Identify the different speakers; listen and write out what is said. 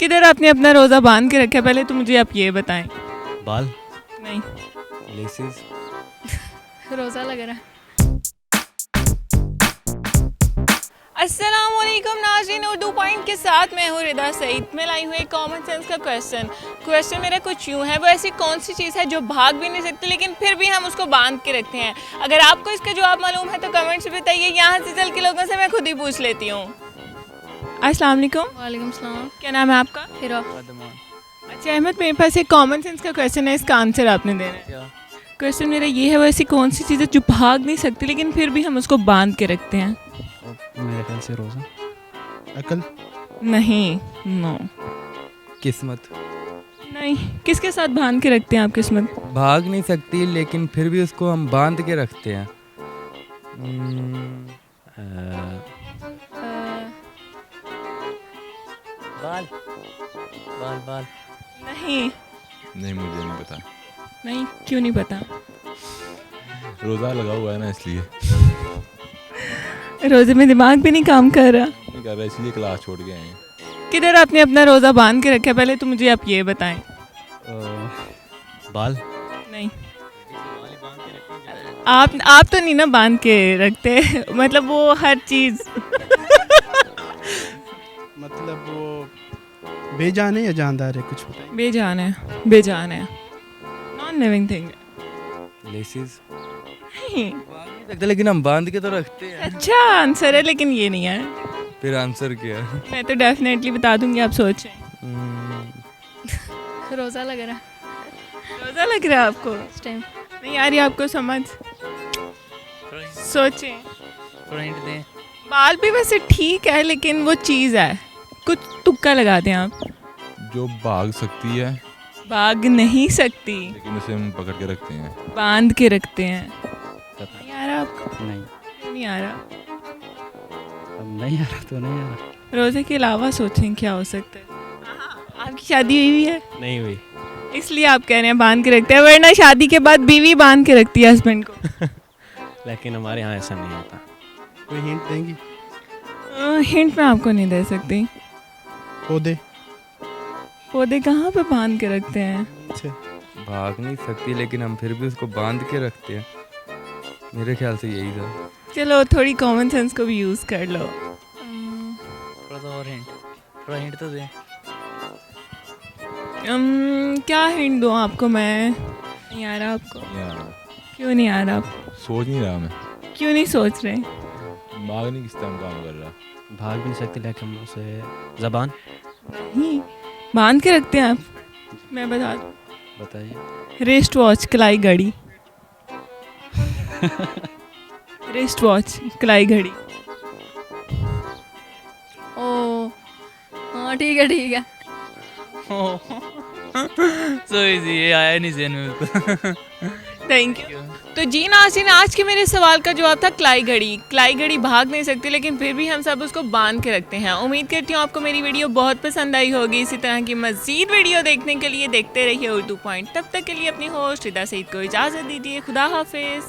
Speaker 1: किधर आपने अपना रोज़ा बांध के रखा है, पहले तो मुझे आप ये बताएं।
Speaker 2: बाल,
Speaker 1: नहीं,
Speaker 2: लेसेस,
Speaker 3: रोज़ा लग रहा है।
Speaker 1: अस्सलामुअलैकुम नाज़रीन, उर्दू पॉइंट के साथ मैं हूँ रिदा सईद। मैं लाई हूँ एक कॉमन सेंस का क्वेश्चन मेरा कुछ यूँ है, वो ऐसी कौन सी चीज़ है जो भाग भी नहीं सकती लेकिन फिर भी हम उसको बांध के रखते हैं। अगर आपको इसका जवाब मालूम है तो कमेंट से बताइए। यहाँ से चल के लोगों से मैं खुद ही पूछ लेती हूँ। अस्सलाम वालेकुम,
Speaker 3: वालेकुम सलाम।
Speaker 1: क्या नाम है आपका?
Speaker 3: फिर
Speaker 1: अच्छा अहमद, मेरे पास एक कॉमन सेंस का क्वेश्चन है, इसका आंसर आपने देना है। क्वेश्चन मेरा ये है, वो ऐसी कौन सी चीज़ है जो भाग नहीं सकती लेकिन फिर भी हम उसको बांध के रखते हैं?
Speaker 2: मेरे ख्याल से रोज़ा,
Speaker 4: अकल,
Speaker 1: नहीं, नो,
Speaker 2: किस्मत।
Speaker 1: नहीं। किसके साथ बांध के रखते हैं आप किस्मत?
Speaker 2: भाग नहीं सकती लेकिन फिर भी उसको हम बांध के रखते हैं। बाल, बाल, बाल।
Speaker 1: नहीं,
Speaker 5: नहीं, मुझे नहीं पता।
Speaker 1: नहीं, क्यों नहीं पता?
Speaker 5: रोज़ा लगा हुआ है ना, इसलिए
Speaker 1: रोज़े में दिमाग भी नहीं काम कर रहा।
Speaker 5: नहीं कर रहा, इसलिए क्लास छोड़ के आए हैं।
Speaker 1: किधर आपने अपना रोज़ा बांध के रखा है, पहले तो मुझे आप ये बताएं।
Speaker 2: बाल,
Speaker 1: नहीं, आप तो नहीं ना बांध के रखते मतलब वो हर चीज़
Speaker 4: मतलब वो बेजान है या जानदार है, कुछ बताइए।
Speaker 1: बेजान है, बेजान है, नॉन लिविंग थिंग।
Speaker 2: लेसेस।
Speaker 1: नहीं,
Speaker 2: भाग नहीं सकते लेकिन हम बांध के तो रखते हैं।
Speaker 1: अच्छा आंसर है लेकिन ये नहीं है।
Speaker 2: फिर आंसर क्या है?
Speaker 1: मैं तो डेफिनेटली बता दूंगी, आप सोचें।
Speaker 3: रोज़ा लग रहा है
Speaker 1: रोज़ा लग रहा है आपको?
Speaker 3: इस टाइम।
Speaker 1: नहीं आ रही आपको समझ? सोचें। बाल भी वैसे ठीक है लेकिन वो चीज़ है, कुछ तुक्का लगा दें आप।
Speaker 5: जो भाग सकती है
Speaker 1: भाग नहीं सकती
Speaker 5: लेकिन उसे हम पकड़ के रखते हैं।
Speaker 1: बांध के रखते हैं। नहीं आ रहा आपको?
Speaker 6: नहीं,
Speaker 1: क्यों नहीं आ रहा?
Speaker 6: अब नहीं आ रहा तो नहीं आ रहा।
Speaker 1: रोज़े के अलावा सोचें क्या हो सकता है। आपकी शादी हुई है
Speaker 6: नहीं हुई।
Speaker 1: इसलिए आप कह रहे हैं बांध के रखते हैं, वरना शादी के बाद बीवी बांध के रखती है हस्बैंड को।
Speaker 6: लेकिन हमारे यहाँ ऐसा नहीं होता।
Speaker 4: कोई हिंट देंगी?
Speaker 1: हिंट मैं आपको नहीं दे सकती।
Speaker 4: पौधे
Speaker 1: पौधे कहाँ पे बांध के रखते हैं?
Speaker 4: से
Speaker 2: भाग नहीं सकती लेकिन हम फिर भी उसको बांध के रखते हैं। मेरे ख्याल से यही था।
Speaker 1: चलो थोड़ी कॉमन सेंस को भी यूज़ कर लो।
Speaker 6: थोड़ा सा और हिंट, थोड़ा हिंट तो दे।
Speaker 1: क्या हिंट दूँ आपको मैं? नहीं आ रहा आपको?
Speaker 5: नहीं आ रहा,
Speaker 1: क्यों नहीं आ रहा आप?
Speaker 5: सोच नहीं रहा मैं,
Speaker 1: क्यों नहीं सोच रहे?
Speaker 5: दिमाग नहीं किस टाइम काम कर रहा।
Speaker 6: भाग भी नहीं सकती लेकिन उसे ज़बान।
Speaker 1: नहीं, बांध के रखते हैं आप। मैं बता दूँ,
Speaker 6: बताइए।
Speaker 1: रिस्ट वॉच, कलाई घड़ी। रिस्ट वॉच, कलाई घड़ी।
Speaker 3: ओ हाँ ठीक है ठीक है।
Speaker 6: सो इजी, ये आया नहीं ज़हन में उसको।
Speaker 1: Thank you. तो जी नाज़रीन, आज के मेरे सवाल का जवाब था कलाई घड़ी। कलाई घड़ी भाग नहीं सकती लेकिन फिर भी हम सब उसको बांध के रखते हैं। उम्मीद करती हूँ आपको मेरी वीडियो बहुत पसंद आई होगी। इसी तरह की मज़ीद वीडियो देखने के लिए देखते रहिए उर्दू पॉइंट। तब तक के लिए अपनी होस्ट रिदा सईद को इजाज़त दीजिए। खुदा हाफिज़।